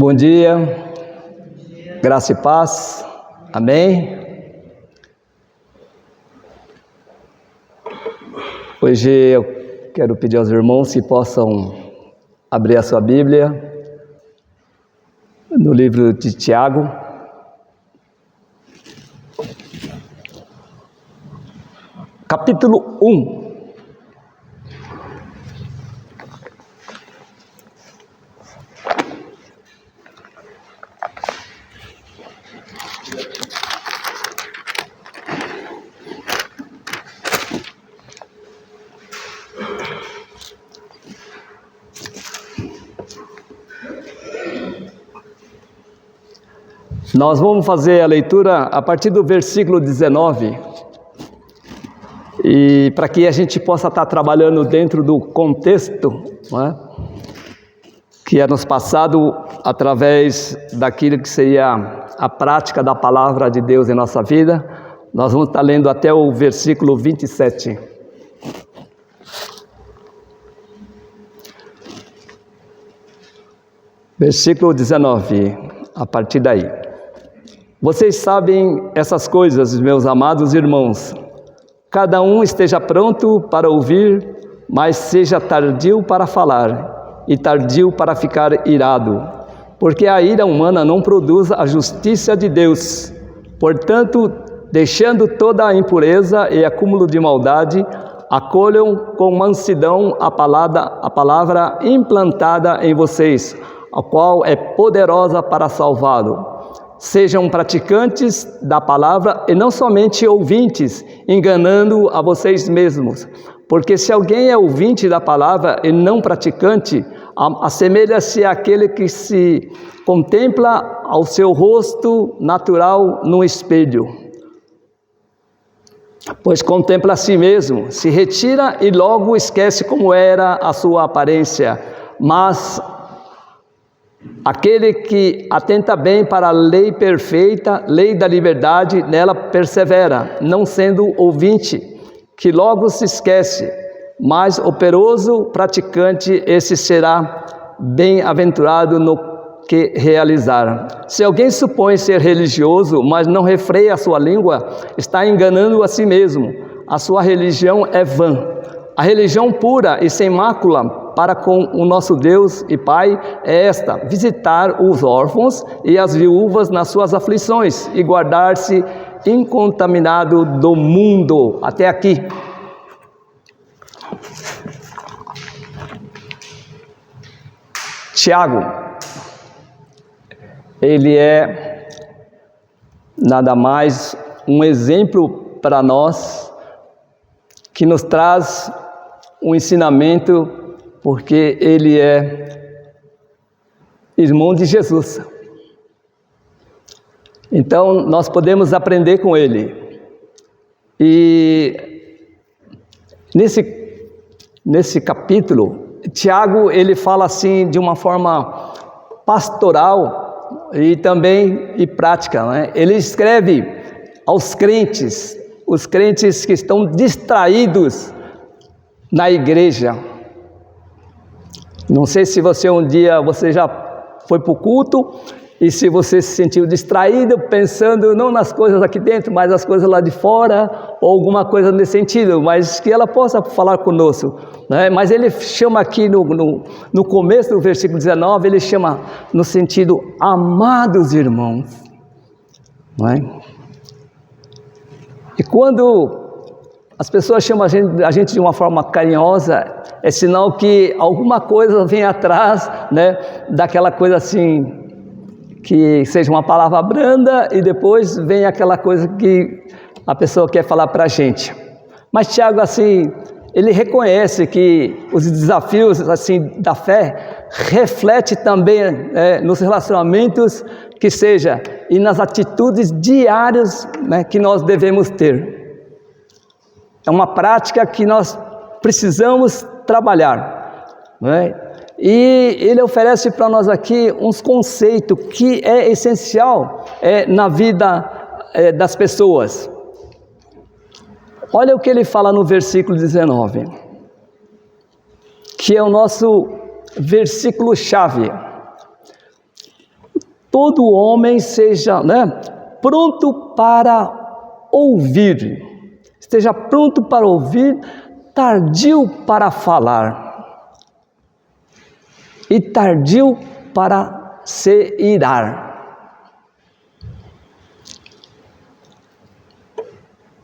Bom dia, graça e paz, amém? Hoje eu quero pedir aos irmãos que possam abrir a sua Bíblia no livro de Tiago, capítulo 1. Nós vamos fazer a leitura a partir do versículo 19, e para que a gente possa estar trabalhando dentro do contexto, não é? Que é nos passado através daquilo que seria a prática da palavra de Deus em nossa vida. Nós vamos estar lendo até o versículo 27. Versículo 19, a partir daí. Vocês sabem essas coisas, meus amados irmãos. Cada um esteja pronto para ouvir, mas seja tardio para falar e tardio para ficar irado, porque a ira humana não produz a justiça de Deus. Portanto, deixando toda a impureza e acúmulo de maldade, acolham com mansidão a palavra implantada em vocês, a qual é poderosa para salvá-lo. Sejam praticantes da palavra e não somente ouvintes, enganando a vocês mesmos. Porque se alguém é ouvinte da palavra e não praticante, assemelha-se àquele que se contempla ao seu rosto natural no espelho. Pois contempla a si mesmo, se retira e logo esquece como era a sua aparência. Mas aquele que atenta bem para a lei perfeita, lei da liberdade, nela persevera, não sendo ouvinte, que logo se esquece, mas operoso praticante, esse será bem-aventurado no que realizar. Se alguém supõe ser religioso, mas não refreia a sua língua, está enganando a si mesmo. A sua religião é vã. A religião pura e sem mácula para com o nosso Deus e Pai é esta: visitar os órfãos e as viúvas nas suas aflições e guardar-se incontaminado do mundo. Até aqui. Tiago, ele é nada mais um exemplo para nós, que nos traz um ensinamento, porque ele é irmão de Jesus. Então nós podemos aprender com ele. E nesse capítulo, Tiago, ele fala assim de uma forma pastoral e também prática, né? Ele escreve aos crentes, os crentes que estão distraídos na igreja. Não sei se você um dia já foi para o culto e se você se sentiu distraído, pensando não nas coisas aqui dentro, mas nas coisas lá de fora, ou alguma coisa nesse sentido, mas que ela possa falar conosco, né? Mas ele chama aqui no começo do versículo 19, ele chama no sentido amados irmãos, não é? E quando as pessoas chamam a gente de uma forma carinhosa, é sinal que alguma coisa vem atrás, né, daquela coisa assim, que seja uma palavra branda e depois vem aquela coisa que a pessoa quer falar para a gente. Mas Tiago, assim, ele reconhece que os desafios assim da fé reflete também nos relacionamentos que seja e nas atitudes diárias, né, que nós devemos ter. É uma prática que nós precisamos trabalhar, né? E ele oferece para nós aqui uns conceitos que é essencial na vida das pessoas. Olha o que ele fala no versículo 19, que é o nosso versículo-chave. todo homem seja, pronto para ouvir. Esteja pronto para ouvir, tardio para falar e tardio para se irar.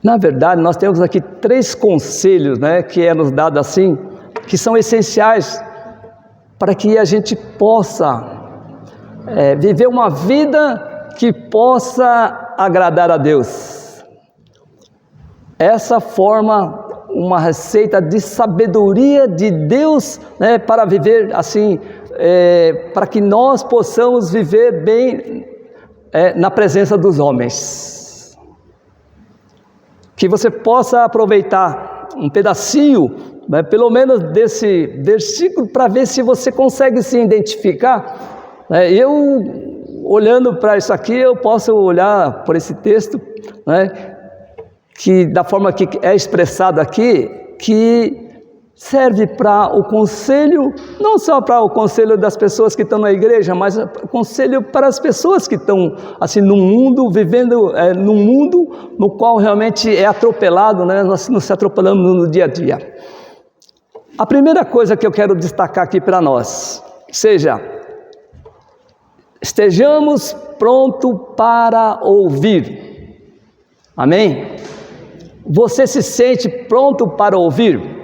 Na verdade, nós temos aqui 3 conselhos, que é nos dado assim, que são essenciais para que a gente possa viver uma vida que possa agradar a Deus. Essa forma uma receita de sabedoria de Deus, para viver assim, para que nós possamos viver bem na presença dos homens. Que você possa aproveitar um pedacinho, pelo menos desse versículo, para ver se você consegue se identificar. Eu, olhando para isso aqui, eu posso olhar por esse texto, que da forma que é expressado aqui, que serve para o conselho, não só para o conselho das pessoas que estão na igreja, mas o conselho para as pessoas que estão assim no mundo, vivendo num mundo no qual realmente é atropelado, nós nos atropelamos no dia a dia. A primeira coisa que eu quero destacar aqui para nós, seja, estejamos prontos para ouvir. Amém? Você se sente pronto para ouvir?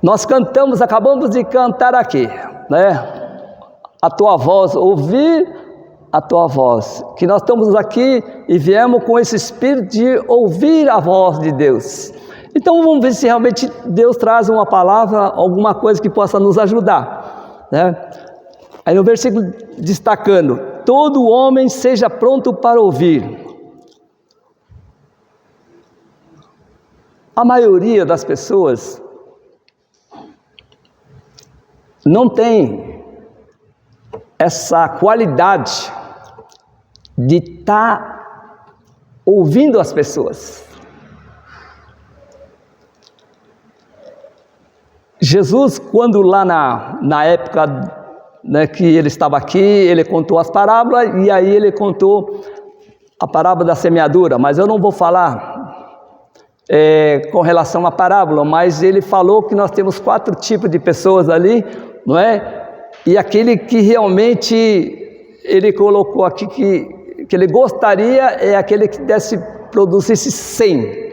Nós cantamos, acabamos de cantar aqui, a tua voz, ouvir a tua voz. Que nós estamos aqui e viemos com esse espírito de ouvir a voz de Deus. Então vamos ver se realmente Deus traz uma palavra, alguma coisa que possa nos ajudar, Aí no versículo destacando, todo homem seja pronto para ouvir. A maioria das pessoas não tem essa qualidade de estar ouvindo as pessoas. Jesus, quando lá na época que ele estava aqui, ele contou as parábolas, e aí ele contou a parábola da semeadura, mas eu não vou falar com relação à parábola, mas ele falou que nós temos 4 tipos de pessoas ali, e aquele que realmente ele colocou aqui que ele gostaria é aquele que produzisse 100,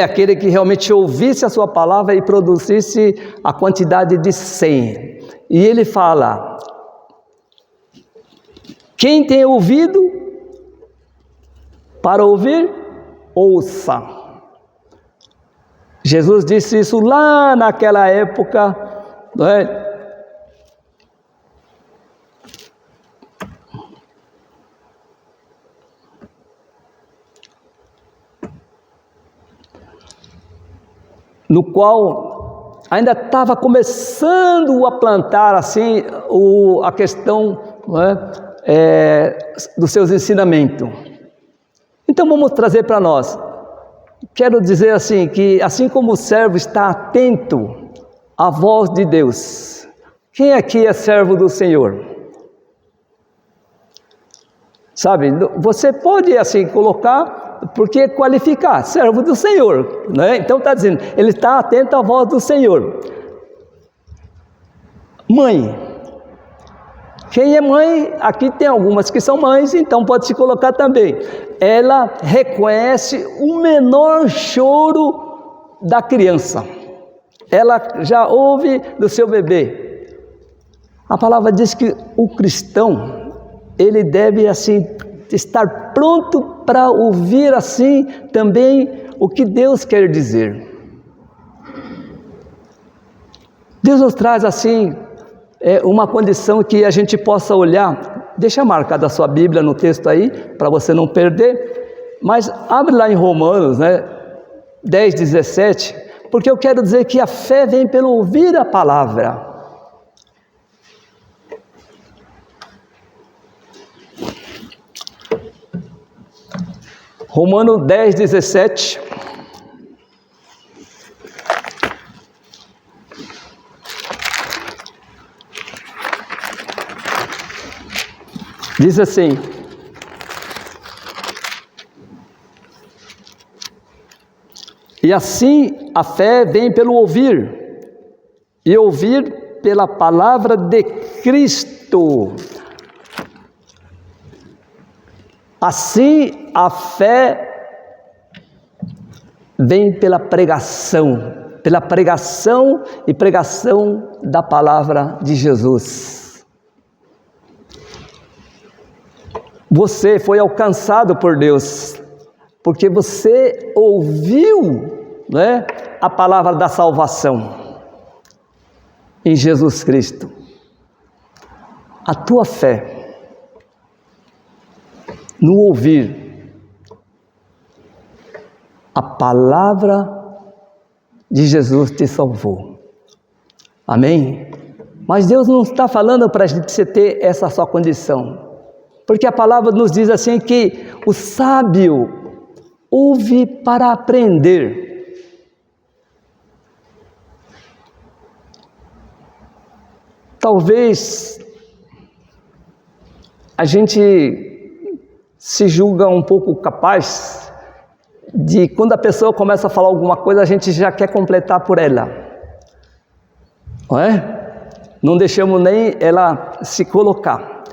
aquele que realmente ouvisse a sua palavra e produzisse a quantidade de 100. E ele fala, quem tem ouvido para ouvir, ouça. Jesus disse isso lá naquela época, no qual ainda estava começando a plantar assim a questão dos seus ensinamentos. Então vamos trazer para nós. Quero dizer assim, que assim como o servo está atento à voz de Deus, quem aqui é servo do Senhor? Sabe, você pode assim colocar, porque qualificar, servo do Senhor, Então está dizendo, ele está atento à voz do Senhor. Mãe, quem é mãe, aqui tem algumas que são mães, então pode se colocar também. Ela reconhece o menor choro da criança. Ela já ouve do seu bebê. A palavra diz que o cristão, ele deve assim estar pronto para ouvir assim também o que Deus quer dizer. Deus nos traz assim uma condição que a gente possa olhar. Deixa marcada a sua Bíblia no texto aí, para você não perder, mas abre lá em Romanos, 10, 17, porque eu quero dizer que a fé vem pelo ouvir a palavra. Romanos 10, 17. Diz assim: e assim a fé vem pelo ouvir, e ouvir pela palavra de Cristo. Assim a fé vem pela pregação e pregação da palavra de Jesus. Você foi alcançado por Deus, porque você ouviu, né, a palavra da salvação em Jesus Cristo. A tua fé no ouvir a palavra de Jesus te salvou. Amém? Mas Deus não está falando para a gente ter essa só condição, porque a palavra nos diz assim que o sábio ouve para aprender. Talvez a gente se julga um pouco capaz de, quando a pessoa começa a falar alguma coisa, a gente já quer completar por ela, não é? Não deixamos nem ela se colocar.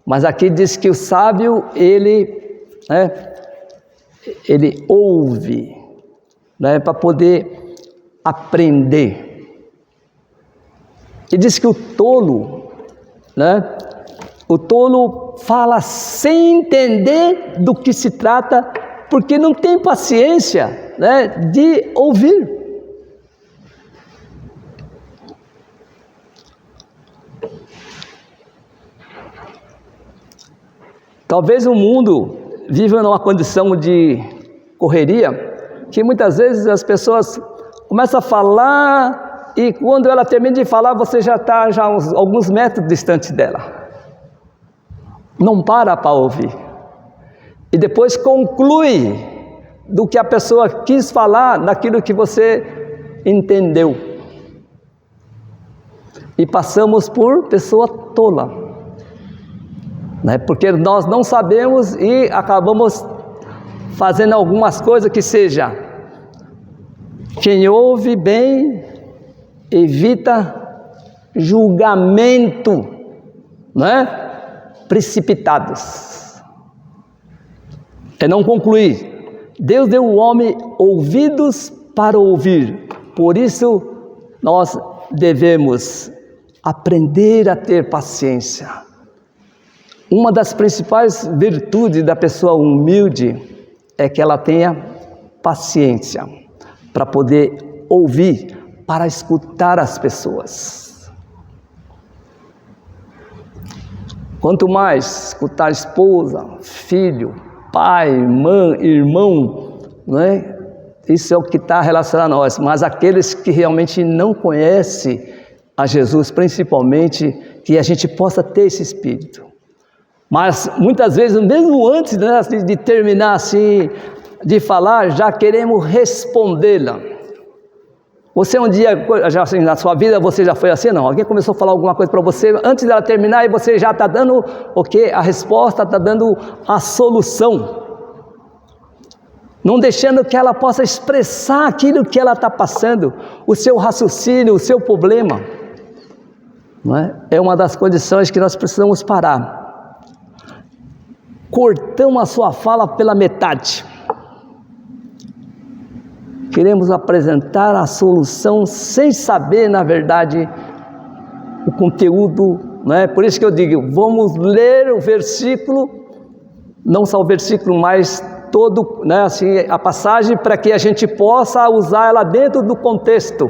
Mas aqui diz que o sábio, ele ouve, né, para poder aprender. E diz que o tolo fala sem entender do que se trata, porque não tem paciência, né, de ouvir. Talvez o mundo viva numa condição de correria, que muitas vezes as pessoas começam a falar e quando ela termina de falar, você já está alguns metros distante dela. Não para ouvir. E depois conclui do que a pessoa quis falar, daquilo que você entendeu. E passamos por pessoa tola, né? Porque nós não sabemos e acabamos fazendo algumas coisas que seja. Quem ouve bem evita julgamento, né? Precipitados. É não concluir. Deus deu ao homem ouvidos para ouvir. Por isso nós devemos aprender a ter paciência. Uma das principais virtudes da pessoa humilde é que ela tenha paciência para poder ouvir, para escutar as pessoas. Quanto mais escutar esposa, filho, pai, mãe, irmão, não é? Isso é o que está relacionado a nós. Mas aqueles que realmente não conhecem a Jesus, principalmente, que a gente possa ter esse espírito. Mas muitas vezes, mesmo antes, né, de terminar assim, de falar, já queremos respondê-la. Você um dia, já, assim, na sua vida, você já foi assim? Não, alguém começou a falar alguma coisa para você, antes dela terminar, e você já está dando o quê? A resposta, está dando a solução. Não deixando que ela possa expressar aquilo que ela está passando, o seu raciocínio, o seu problema. Não é? É uma das condições que nós precisamos parar. Cortamos a sua fala pela metade. Queremos apresentar a solução sem saber, na verdade, o conteúdo, não é? Por isso que eu digo, vamos ler o versículo, não só o versículo, mas todo, né, assim, a passagem, para que a gente possa usar ela dentro do contexto,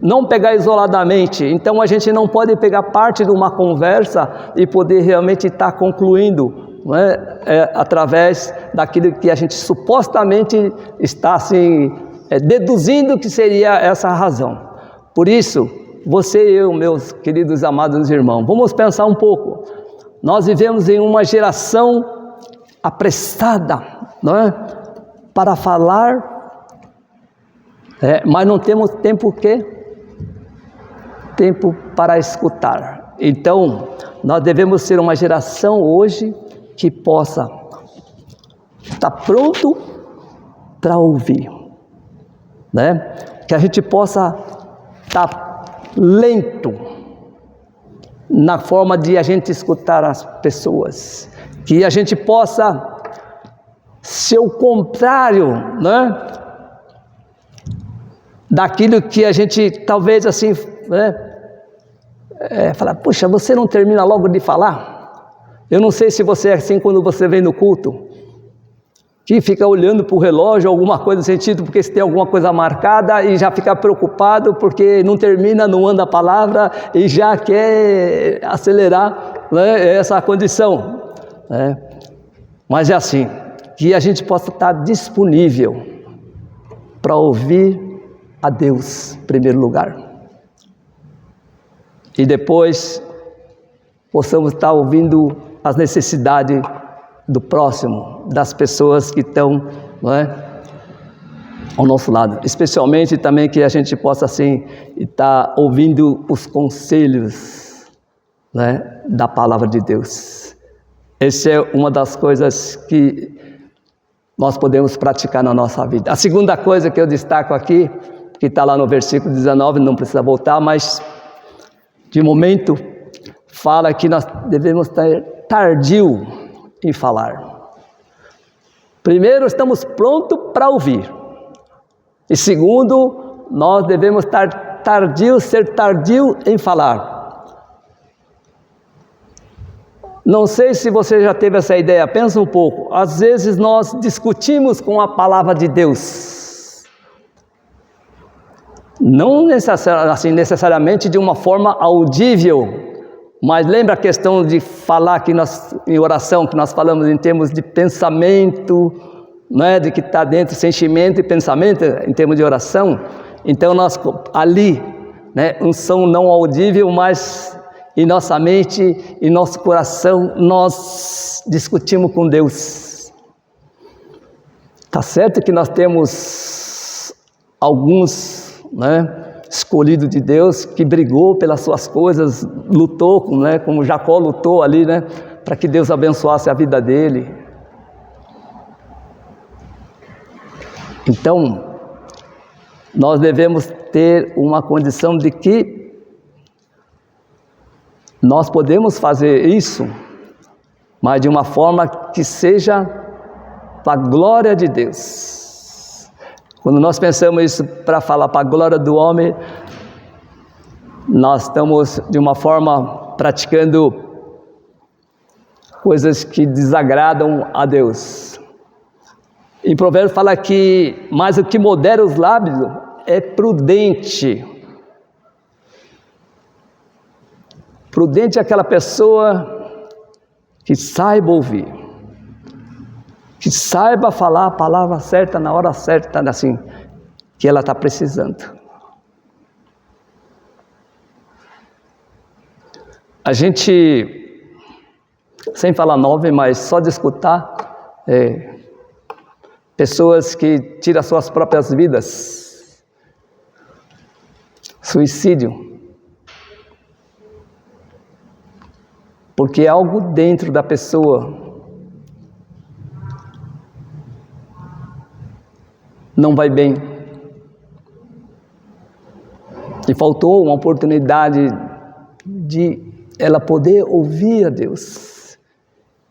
não pegar isoladamente. Então a gente não pode pegar parte de uma conversa e poder realmente estar concluindo, não é? Através daquilo que a gente supostamente está assim, deduzindo que seria essa a razão. Por isso, você e eu, meus queridos amados irmãos, vamos pensar um pouco. Nós vivemos em uma geração apressada, não é? Para falar, mas não temos tempo para escutar. Então, nós devemos ser uma geração hoje que possa estar pronto para ouvir, né? Que a gente possa estar lento na forma de a gente escutar as pessoas, que a gente possa ser o contrário, né? Daquilo que a gente talvez assim, né? Falar, puxa, você não termina logo de falar? Eu não sei se você é assim quando você vem no culto, que fica olhando para o relógio, alguma coisa no sentido, porque se tem alguma coisa marcada e já fica preocupado porque não termina, não anda a palavra e já quer acelerar, né, essa condição, né? Mas é assim, que a gente possa estar disponível para ouvir a Deus em primeiro lugar. E depois possamos estar ouvindo as necessidades do próximo, das pessoas que estão, não é, ao nosso lado. Especialmente também que a gente possa assim estar ouvindo os conselhos, né, da palavra de Deus. Essa é uma das coisas que nós podemos praticar na nossa vida. A segunda coisa que eu destaco aqui, que está lá no versículo 19, não precisa voltar, mas de momento fala que nós devemos estar tardio em falar. Primeiro, estamos prontos para ouvir. E segundo, nós devemos estar ser tardio em falar. Não sei se você já teve essa ideia, pensa um pouco. Às vezes nós discutimos com a palavra de Deus. Não necessariamente de uma forma audível, mas lembra a questão de falar que em oração, que nós falamos em termos de pensamento, né, de que está dentro sentimento e pensamento, em termos de oração. Então nós ali, né, um som não audível, mas em nossa mente, em nosso coração, nós discutimos com Deus. Tá certo que nós temos alguns, né, escolhido de Deus, que brigou pelas suas coisas, lutou, né, como Jacó lutou ali, né, para que Deus abençoasse a vida dele. Então, nós devemos ter uma condição de que nós podemos fazer isso, mas de uma forma que seja para a glória de Deus. Quando nós pensamos isso para falar para a glória do homem, nós estamos de uma forma praticando coisas que desagradam a Deus. Em Provérbios fala que, mas o que modera os lábios é prudente. Prudente é aquela pessoa que saiba ouvir, que saiba falar a palavra certa na hora certa, assim, que ela está precisando. A gente, sem falar nome, mas só de escutar, pessoas que tiram suas próprias vidas, suicídio, porque algo dentro da pessoa não vai bem, e faltou uma oportunidade de ela poder ouvir a Deus,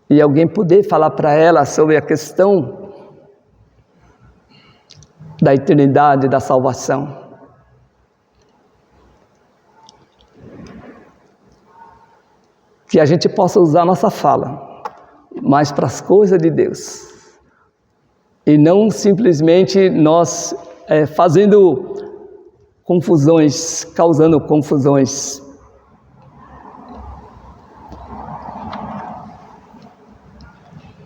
e alguém poder falar para ela sobre a questão da eternidade, da salvação. Que a gente possa usar a nossa fala mais para as coisas de Deus, e não simplesmente nós fazendo confusões, causando confusões.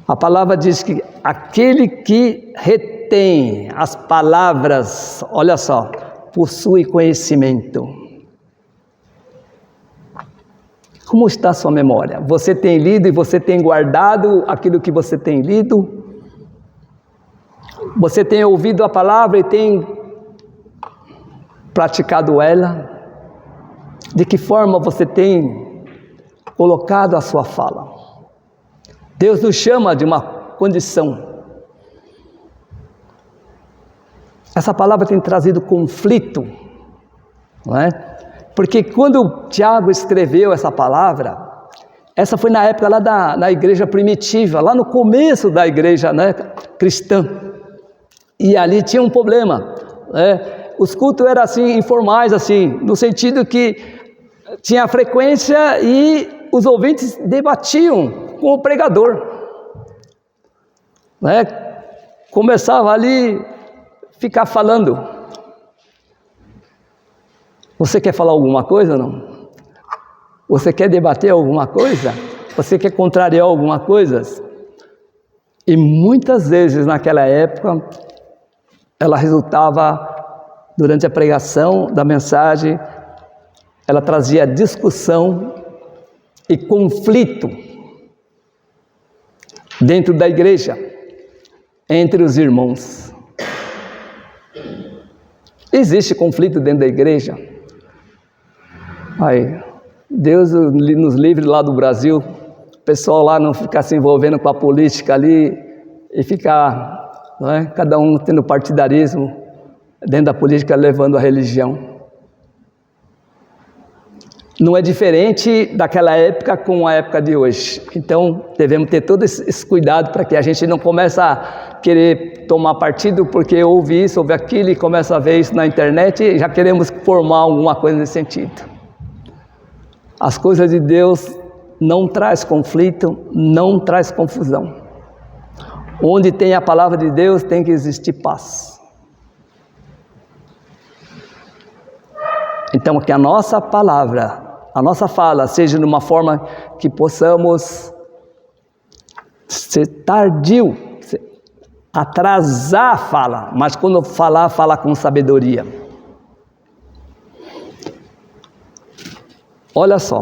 A palavra diz que aquele que retém as palavras, olha só, possui conhecimento. Como está a sua memória? Você tem lido e você tem guardado aquilo que você tem lido? Você tem ouvido a palavra e tem praticado ela? De que forma você tem colocado a sua fala. Deus nos chama de uma condição. Essa palavra tem trazido conflito, não é? Porque quando Tiago escreveu essa palavra, essa foi na época lá da igreja primitiva, lá no começo da igreja, né, cristã. E ali tinha um problema, né? Os cultos eram assim, informais, assim, no sentido que tinha frequência e os ouvintes debatiam com o pregador, né? Começava ali ficar falando. Você quer falar alguma coisa, não? Você quer debater alguma coisa? Você quer contrariar alguma coisa? E muitas vezes naquela época, ela resultava, durante a pregação da mensagem, ela trazia discussão e conflito dentro da igreja, entre os irmãos. Existe conflito dentro da igreja? Aí, Deus nos livre lá do Brasil, o pessoal lá não ficar se envolvendo com a política ali e ficar, não é? Cada um tendo partidarismo dentro da política, levando a religião. Não é diferente daquela época com a época de hoje. Então, devemos ter todo esse cuidado para que a gente não comece a querer tomar partido porque ouve isso, ouve aquilo e começa a ver isso na internet e já queremos formar alguma coisa nesse sentido. As coisas de Deus não traz conflito, não traz confusão. Onde tem a palavra de Deus tem que existir paz. Então, que a nossa palavra, a nossa fala seja de uma forma que possamos ser tardio, atrasar a fala, mas quando falar, falar com sabedoria. Olha só,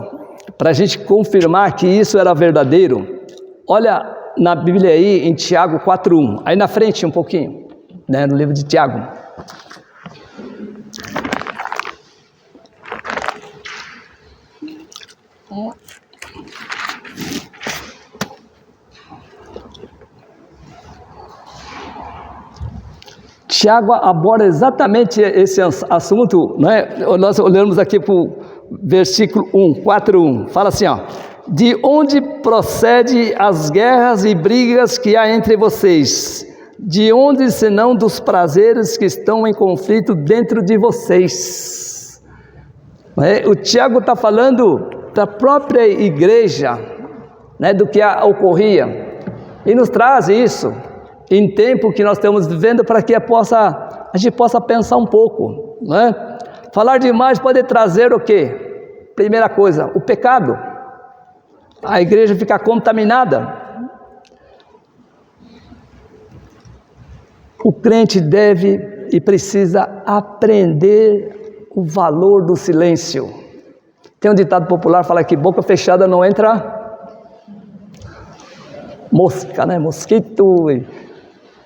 para a gente confirmar que isso era verdadeiro, olha na Bíblia aí em Tiago 4:1, aí na frente um pouquinho, né, no livro de Tiago. Tiago aborda exatamente esse assunto, né? Nós olhamos aqui para o versículo 4:1, fala assim, ó: de onde procede as guerras e brigas que há entre vocês? De onde senão dos prazeres que estão em conflito dentro de vocês? O Tiago está falando da própria igreja, né, do que ocorria, e nos traz isso em tempo que nós estamos vivendo para que a gente possa pensar um pouco, né? Falar demais pode trazer o quê? Primeira coisa, o pecado. A igreja fica contaminada. O crente deve e precisa aprender o valor do silêncio. Tem um ditado popular que fala que boca fechada não entra mosca, né? Mosquito,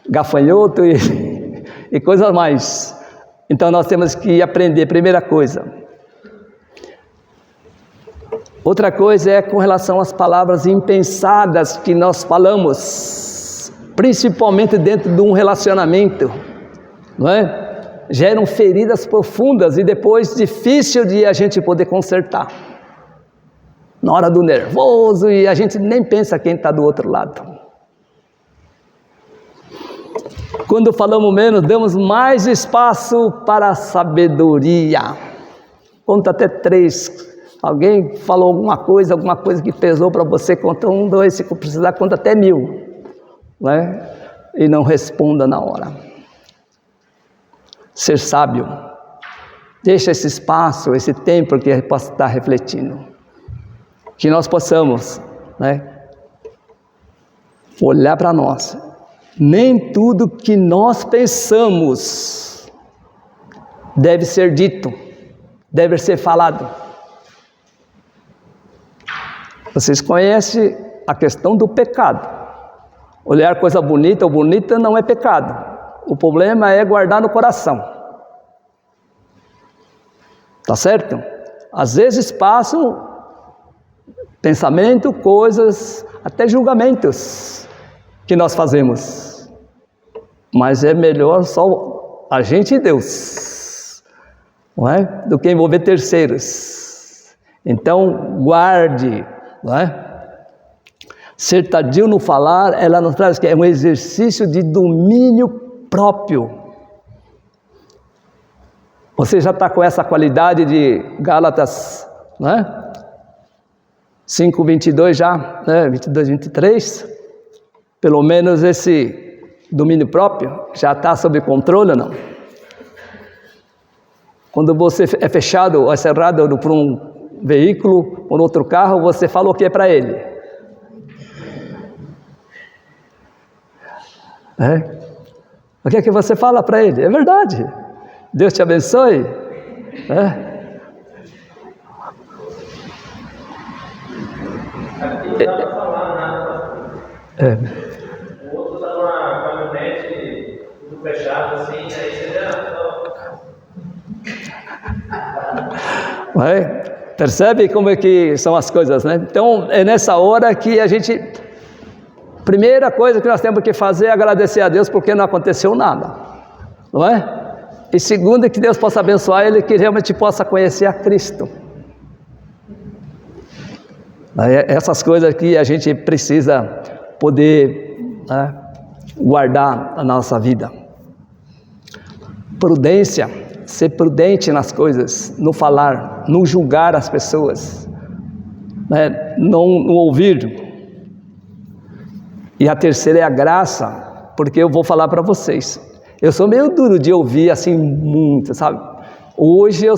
gafanhoto e coisas mais. Então nós temos que aprender, primeira coisa. Outra coisa é com relação às palavras impensadas que nós falamos, principalmente dentro de um relacionamento, não é? Geram feridas profundas e depois difícil de a gente poder consertar. Na hora do nervoso e a gente nem pensa quem está do outro lado. Quando falamos menos, damos mais espaço para a sabedoria. Conta até 3. Alguém falou alguma coisa que pesou para você, conta 1, 2, se precisar, conta até 1000. Né? E não responda na hora. Ser sábio. Deixa esse espaço, esse tempo que possa estar refletindo. Que nós possamos, né, olhar para nós. Nem tudo que nós pensamos deve ser dito, deve ser falado. Vocês conhecem a questão do pecado. Olhar coisa bonita ou bonita não é pecado. O problema é guardar no coração. Tá certo? Às vezes passam pensamento, coisas, até julgamentos que nós fazemos. Mas é melhor só a gente e Deus, não é? Do que envolver terceiros. Então, guarde, não é? Ser tardio no falar, ela nos traz que é um exercício de domínio próprio. Você já está com essa qualidade de Gálatas, né? 5:22 já, né? 22, 23. Pelo menos esse domínio próprio já está sob controle ou não? Quando você é fechado ou é cerrado por um veículo, por outro carro, você fala o que para ele? O que é que você fala para ele? É verdade. Deus te abençoe. Aqui não dá para falar nada. O outro está numa caminhonete, tudo fechado assim, aí você já... Percebe como é que são as coisas, né? Então, é nessa hora que a gente... Primeira coisa que nós temos que fazer é agradecer a Deus porque não aconteceu nada, não é? E segundo, que Deus possa abençoar ele, que realmente possa conhecer a Cristo. Essas coisas que a gente precisa poder, né, guardar na nossa vida. Prudência, ser prudente nas coisas, no falar, não julgar as pessoas, né, não ouvir. E a terceira é a graça, porque eu vou falar para vocês. Eu sou meio duro de ouvir assim muito, sabe? Hoje eu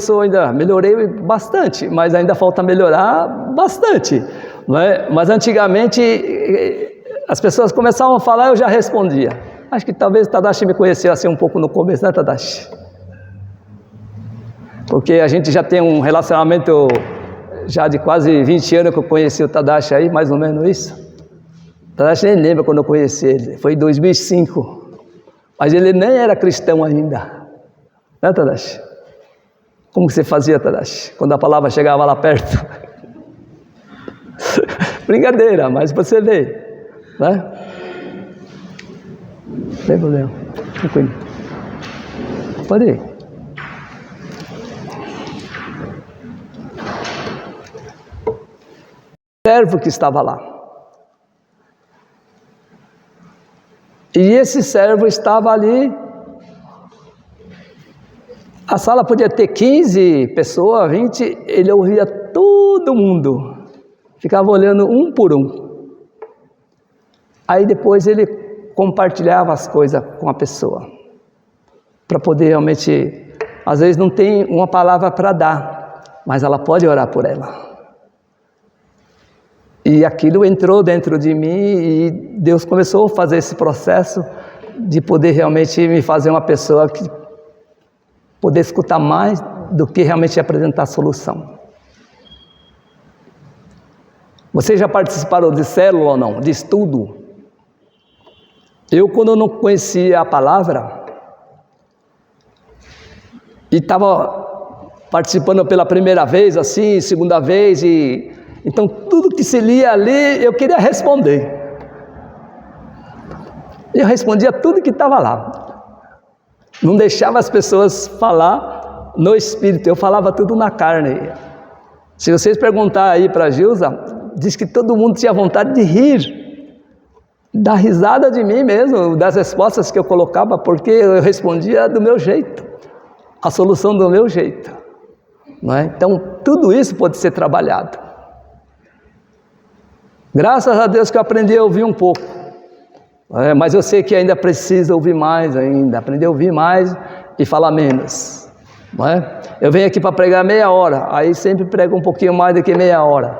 melhorei bastante, mas ainda falta melhorar bastante, não é? Mas antigamente as pessoas começavam a falar, eu já respondia. Acho que talvez o Tadashi me conheceu assim um pouco no começo, né, Tadashi? Porque a gente já tem um relacionamento já de quase 20 anos que eu conheci o Tadashi aí, mais ou menos isso. O Tadashi nem lembra quando eu conheci ele, foi em 2005. Mas ele nem era cristão ainda, né, Tadashi? Como que você fazia, Tadashi, quando a palavra chegava lá perto? Brincadeira, mas você vê, né? Não tem problema, tranquilo. Pode ir. O servo que estava lá. E esse servo estava ali, a sala podia ter 15 pessoas, 20, ele ouvia todo mundo, ficava olhando um por um. Aí depois ele compartilhava as coisas com a pessoa, para poder realmente, às vezes não tem uma palavra para dar, mas ela pode orar por ela. E aquilo entrou dentro de mim e Deus começou a fazer esse processo de poder realmente me fazer uma pessoa que poder escutar mais do que realmente apresentar solução. Vocês já participaram de célula ou não? De estudo? Eu, quando eu não conhecia a palavra e estava participando pela primeira vez, assim, segunda vez, então tudo que se lia ali, eu queria responder. Eu respondia tudo que estava lá. Não deixava as pessoas falar no espírito, eu falava tudo na carne. Se vocês perguntarem aí para a Gilza, diz que todo mundo tinha vontade de rir, dar risada de mim mesmo, das respostas que eu colocava, porque eu respondia do meu jeito, a solução do meu jeito, não é? Então tudo isso pode ser trabalhado. Graças a Deus que eu aprendi a ouvir um pouco, mas eu sei que ainda precisa ouvir mais ainda, aprender a ouvir mais e falar menos, não é? Eu venho aqui para pregar meia hora, aí sempre prego um pouquinho mais do que meia hora,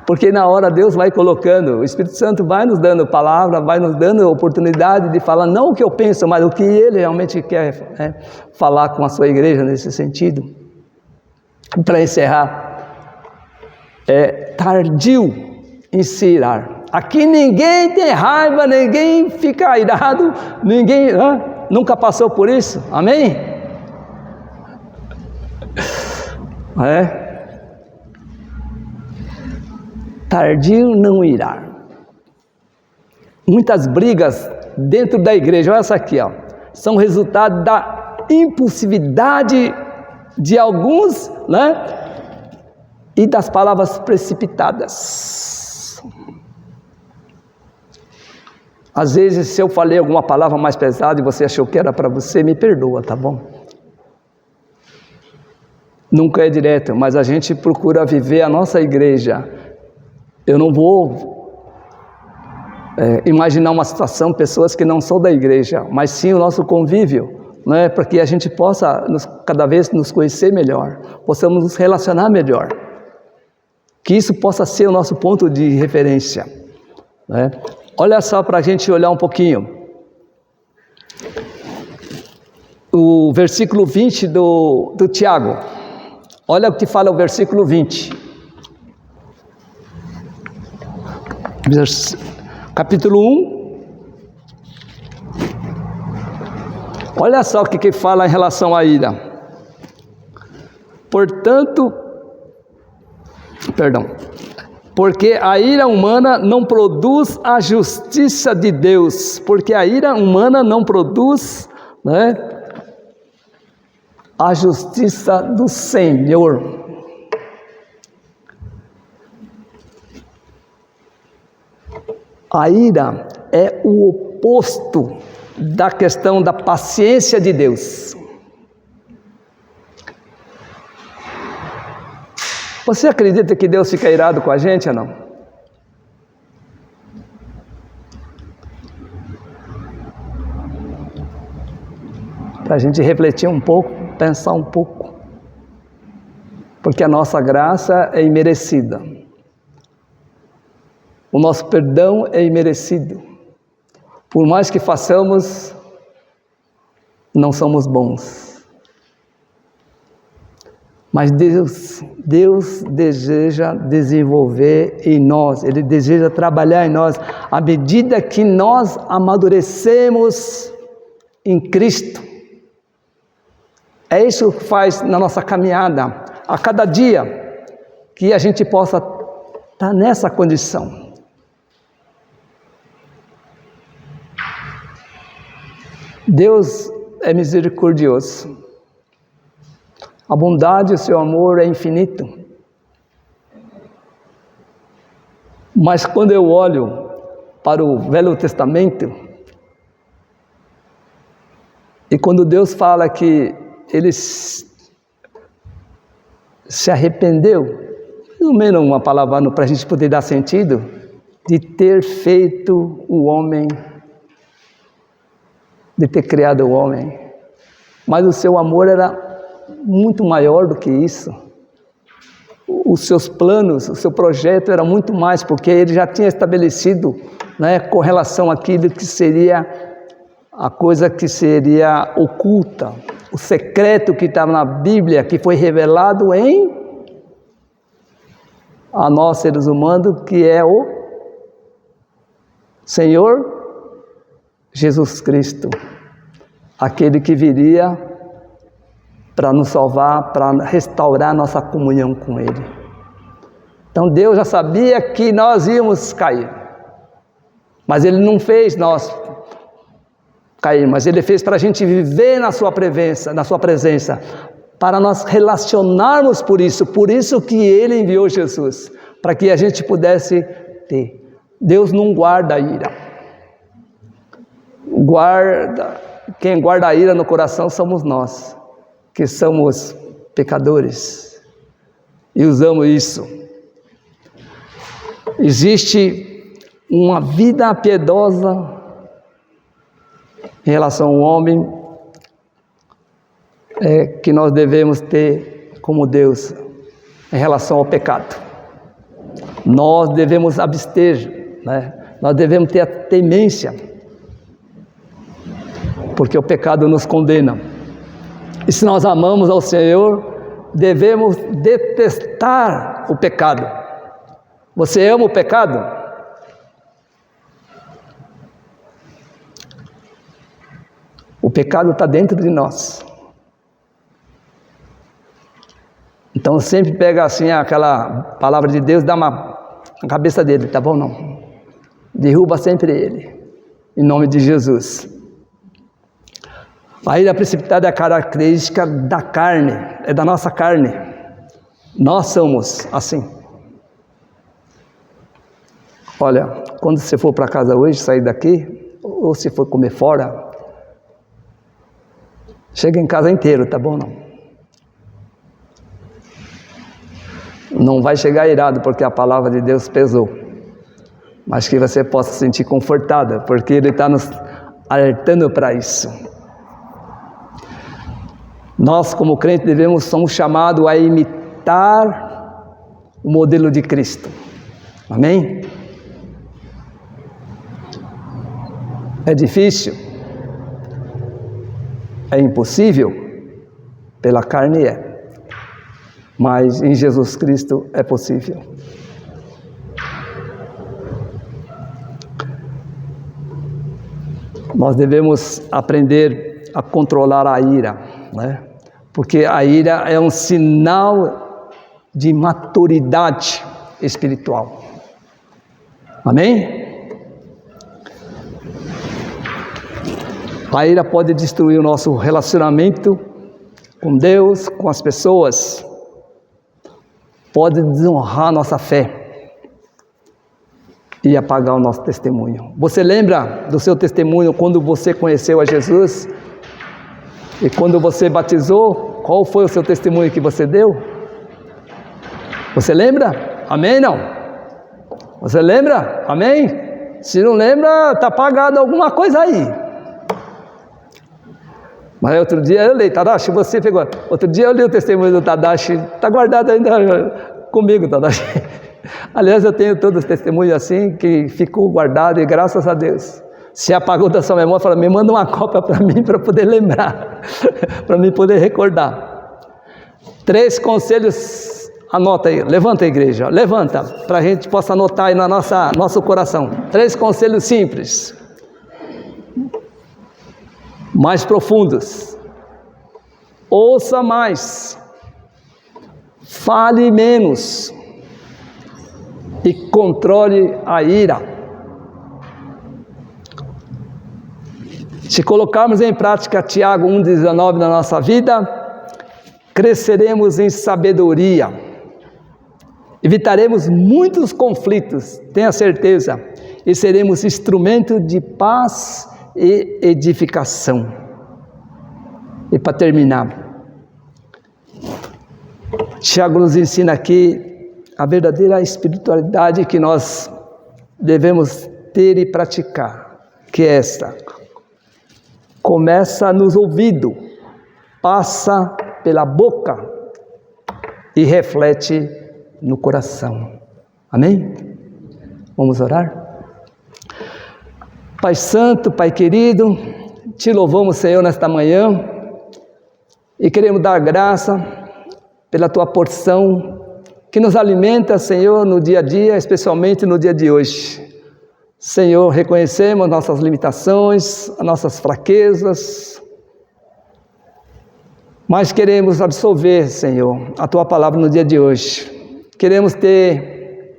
porque na hora Deus vai colocando, o Espírito Santo vai nos dando palavra, vai nos dando oportunidade de falar não o que eu penso, mas o que Ele realmente quer falar com a sua igreja nesse sentido. Para encerrar, tardio em se irar. Aqui ninguém tem raiva, ninguém fica irado, ninguém nunca passou por isso, amém? tardio não irá. Muitas brigas dentro da igreja, olha essa aqui, ó, são resultado da impulsividade de alguns, né? E das palavras precipitadas. Às vezes, se eu falei alguma palavra mais pesada e você achou que era para você, me perdoa, tá bom? Nunca é direto, mas a gente procura viver a nossa igreja. Eu não vou imaginar uma situação, pessoas que não são da igreja, mas sim o nosso convívio, né? Para que a gente possa cada vez nos conhecer melhor, possamos nos relacionar melhor. Que isso possa ser o nosso ponto de referência, né? Olha só para a gente olhar um pouquinho. O versículo 20 do Tiago. Olha o que fala o versículo 20. Capítulo 1. Olha só o que fala em relação à ira. Porque a ira humana não produz a justiça de Deus. Porque a ira humana não produz, né, a justiça do Senhor. A ira é o oposto da questão da paciência de Deus. Você acredita que Deus fica irado com a gente ou não? Para a gente refletir um pouco, pensar um pouco. Porque a nossa graça é imerecida. O nosso perdão é imerecido. Por mais que façamos, não somos bons. Mas Deus deseja desenvolver em nós, Ele deseja trabalhar em nós, à medida que nós amadurecemos em Cristo. É isso que faz na nossa caminhada, a cada dia, que a gente possa estar nessa condição. Deus é misericordioso. A bondade e o seu amor é infinito. Mas quando eu olho para o Velho Testamento, e quando Deus fala que Ele se arrependeu, mais ou menos uma palavra para a gente poder dar sentido, de ter feito o homem, de ter criado o homem. Mas o seu amor era muito maior do que isso. Os seus planos, o seu projeto era muito mais, porque ele já tinha estabelecido, né, com relação àquilo que seria a coisa que seria oculta, o secreto que estava na Bíblia, que foi revelado a nós seres humanos, que é o Senhor Jesus Cristo, aquele que viria para nos salvar, para restaurar nossa comunhão com Ele. Então Deus já sabia que nós íamos cair, mas Ele não fez nós cair, mas Ele fez para a gente viver na sua presença, para nós relacionarmos por isso que Ele enviou Jesus, para que a gente pudesse ter. Deus não guarda a ira. Quem guarda a ira no coração somos nós, que somos pecadores e usamos isso. Existe uma vida piedosa em relação ao homem que nós devemos ter como Deus em relação ao pecado. Nós devemos abster, né? Nós devemos ter a temência, porque o pecado nos condena. E se nós amamos ao Senhor, devemos detestar o pecado. Você ama o pecado? O pecado está dentro de nós. Então sempre pega assim aquela palavra de Deus, dá uma a cabeça dele, tá bom? Não. Derruba sempre ele, em nome de Jesus. A ira precipitada é a característica da carne, é da nossa carne. Nós somos assim. Olha, quando você for para casa hoje, sair daqui, ou se for comer fora, chega em casa inteiro, tá bom? Não vai chegar irado, porque a palavra de Deus pesou. Mas que você possa se sentir confortada, porque Ele está nos alertando para isso. Nós, como crentes, somos chamados a imitar o modelo de Cristo. Amém? É difícil? É impossível? Pela carne é. Mas em Jesus Cristo é possível. Nós devemos aprender a controlar a ira, né? Porque a ira é um sinal de maturidade espiritual. Amém? A ira pode destruir o nosso relacionamento com Deus, com as pessoas. Pode desonrar nossa fé e apagar o nosso testemunho. Você lembra do seu testemunho quando você conheceu a Jesus? E quando você batizou, qual foi o seu testemunho que você deu? Você lembra? Amém? Não? Você lembra? Amém? Se não lembra, está apagado alguma coisa aí. Mas outro dia eu li, Tadashi, você pegou. Outro dia eu li o testemunho do Tadashi, está guardado ainda comigo, Tadashi. Aliás, eu tenho todos os testemunhos assim, que ficou guardado e graças a Deus. Se apagou da sua memória, fala, me manda uma cópia para mim, para poder lembrar, para mim poder recordar. 3 conselhos, anota aí, levanta a igreja, levanta, para a gente possa anotar aí no nosso coração. 3 conselhos simples, mais profundos. Ouça mais, fale menos e controle a ira. Se colocarmos em prática Tiago 1,19 na nossa vida, cresceremos em sabedoria, evitaremos muitos conflitos, tenha certeza, e seremos instrumento de paz e edificação. E para terminar, Tiago nos ensina aqui a verdadeira espiritualidade que nós devemos ter e praticar, que é esta. Começa nos ouvidos, passa pela boca e reflete no coração. Amém? Vamos orar? Pai Santo, Pai querido, te louvamos, Senhor, nesta manhã e queremos dar graça pela tua porção que nos alimenta, Senhor, no dia a dia, especialmente no dia de hoje. Senhor, reconhecemos nossas limitações, as nossas fraquezas, mas queremos absorver, Senhor, a Tua palavra no dia de hoje. Queremos ter,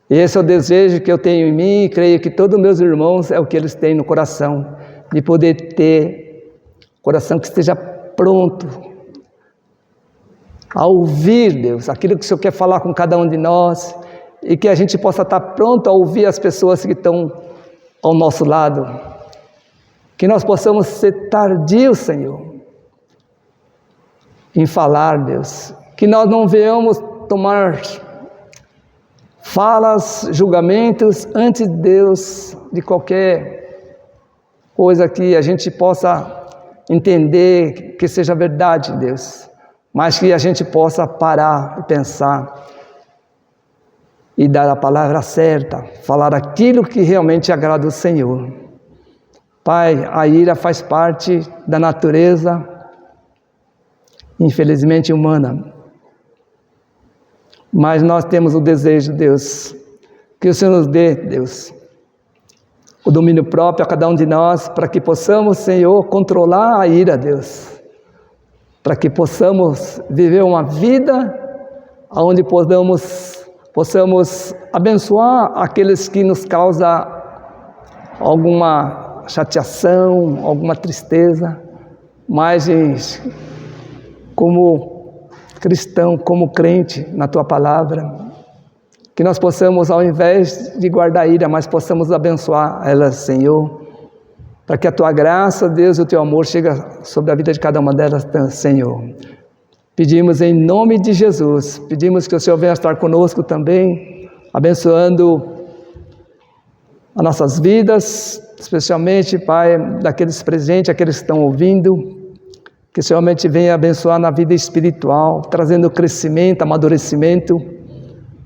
e esse é o desejo que eu tenho em mim, e creio que todos os meus irmãos é o que eles têm no coração, de poder ter coração que esteja pronto a ouvir, Deus, aquilo que o Senhor quer falar com cada um de nós, e que a gente possa estar pronto a ouvir as pessoas que estão ao nosso lado. Que nós possamos ser tardios, Senhor, em falar, Deus. Que nós não venhamos tomar falas, julgamentos antes de Deus, de qualquer coisa que a gente possa entender que seja verdade, Deus. Mas que a gente possa parar e pensar e dar a palavra certa, falar aquilo que realmente agrada o Senhor. Pai, a ira faz parte da natureza, infelizmente humana, mas nós temos o desejo, Deus, que o Senhor nos dê, Deus, o domínio próprio a cada um de nós, para que possamos, Senhor, controlar a ira, Deus, para que possamos viver uma vida onde podamos possamos abençoar aqueles que nos causam alguma chateação, alguma tristeza, mas como cristão, como crente na Tua Palavra, que nós possamos, ao invés de guardar ira, mas possamos abençoar elas, Senhor, para que a Tua graça, Deus, e o Teu amor chegue sobre a vida de cada uma delas, Senhor. Pedimos em nome de Jesus, pedimos que o Senhor venha estar conosco também, abençoando as nossas vidas, especialmente, Pai, daqueles presentes, aqueles que estão ouvindo, que o Senhor realmente venha abençoar na vida espiritual, trazendo crescimento, amadurecimento,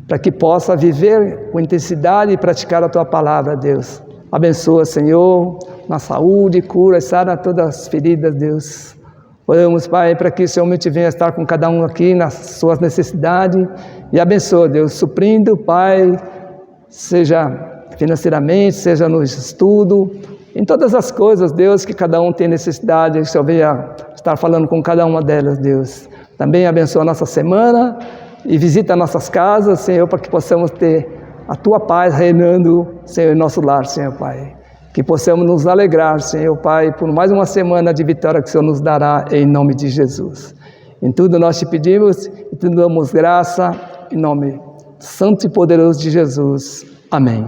para que possa viver com intensidade e praticar a Tua Palavra, Deus. Abençoa, Senhor, na saúde, cura, sara todas as feridas, Deus. Oramos, Pai, para que o Senhor realmente venha estar com cada um aqui nas suas necessidades e abençoa, Deus, suprindo, Pai, seja financeiramente, seja no estudo, em todas as coisas, Deus, que cada um tem necessidade, que o Senhor venha estar falando com cada uma delas, Deus. Também abençoa a nossa semana e visita nossas casas, Senhor, para que possamos ter a Tua paz reinando, Senhor, em nosso lar, Senhor, Pai. Que possamos nos alegrar, Senhor, Pai, por mais uma semana de vitória que o Senhor nos dará, em nome de Jesus. Em tudo nós te pedimos e te damos graça, em nome santo e poderoso de Jesus. Amém.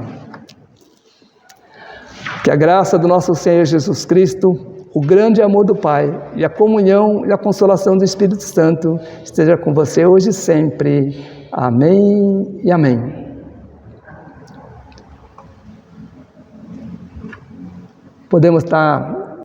Que a graça do nosso Senhor Jesus Cristo, o grande amor do Pai e a comunhão e a consolação do Espírito Santo esteja com você hoje e sempre. Amém e amém. Podemos estar